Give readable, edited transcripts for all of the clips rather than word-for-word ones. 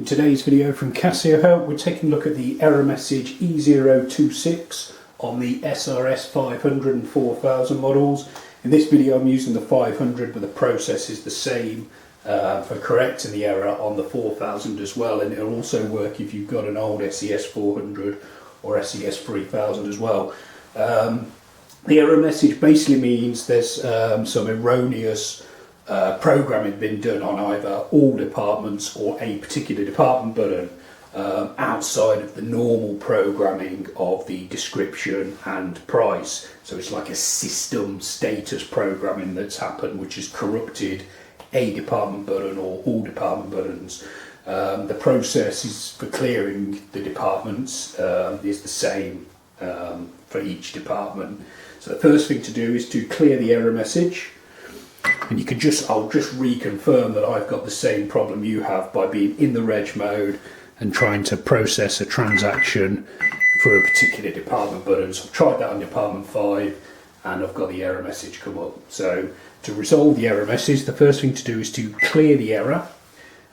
In today's video from Casio Help, we're taking a look at the error message E026 on the SR-S500 and 4000 models. In this video I'm using the 500, but the process is the same for correcting the error on the 4000 as well, and it'll also work if you've got an old SE-S400 or SE-S3000 as well. The error message basically means there's some erroneous programming been done on either all departments or a particular department button outside of the normal programming of the description and price. So it's like a system status programming that's happened, which has corrupted a department button or all department buttons. The process is for clearing the departments is the same for each department. So the first thing to do is to clear the error message. And you can I'll just reconfirm that I've got the same problem you have by being in the reg mode and trying to process a transaction for a particular department button. So I've tried that on department 5 and I've got the error message come up. So to resolve the error message, the first thing to do is to clear the error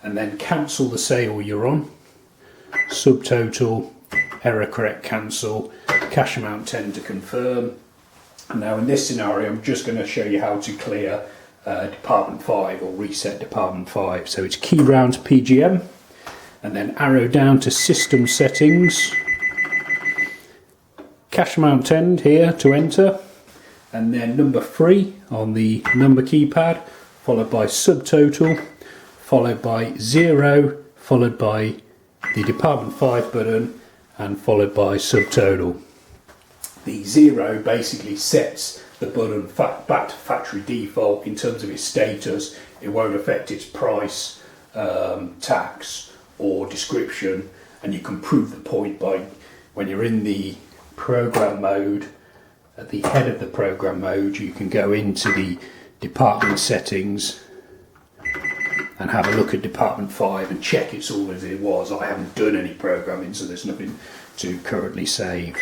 and then cancel the sale you're on. Subtotal, error correct cancel, cash amount 10 to confirm. And now in this scenario I'm just going to show you how to clear department 5 or reset department 5. So it's key round to PGM and then arrow down to system settings, cash amount 10 here to enter, and then number 3 on the number keypad, followed by subtotal, followed by 0, followed by the department 5 button, and followed by subtotal. The 0 basically sets the button back to factory default in terms of its status. It won't affect its price, tax or description, and you can prove the point by when you're in the program mode. At the head of the program mode you can go into the department settings and have a look at department 5 and check it's all as it was. I haven't done any programming, so there's nothing to currently save.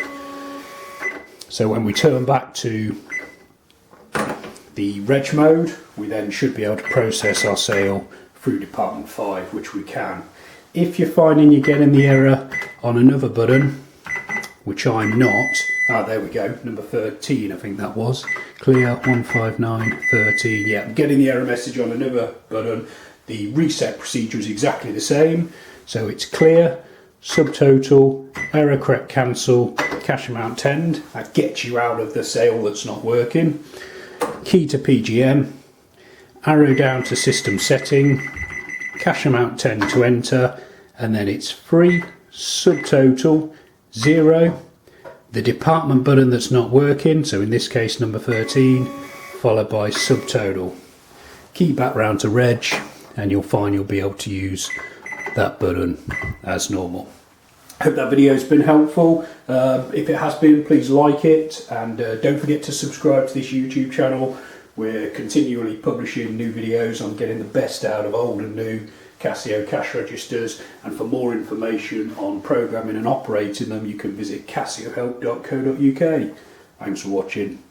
So when we turn back to the reg mode, we then should be able to process our sale through department 5, which we can. If you're finding you're getting the error on another button, which I'm not, there we go, number 13 I think that was, clear 15913, yeah, I'm getting the error message on another button. The reset procedure is exactly the same, so it's clear, subtotal, error correct cancel, cash amount 10, that gets you out of the sale that's not working. Key to PGM, arrow down to system setting, cash amount 10 to enter, and then it's free, subtotal, 0, the department button that's not working, so in this case number 13, followed by subtotal. Key back round to reg and you'll find you'll be able to use that button as normal. I hope that video has been helpful. If it has been, please like it, and don't forget to subscribe to this YouTube channel. We're continually publishing new videos on getting the best out of old and new Casio cash registers, and for more information on programming and operating them you can visit casiohelp.co.uk. Thanks for watching.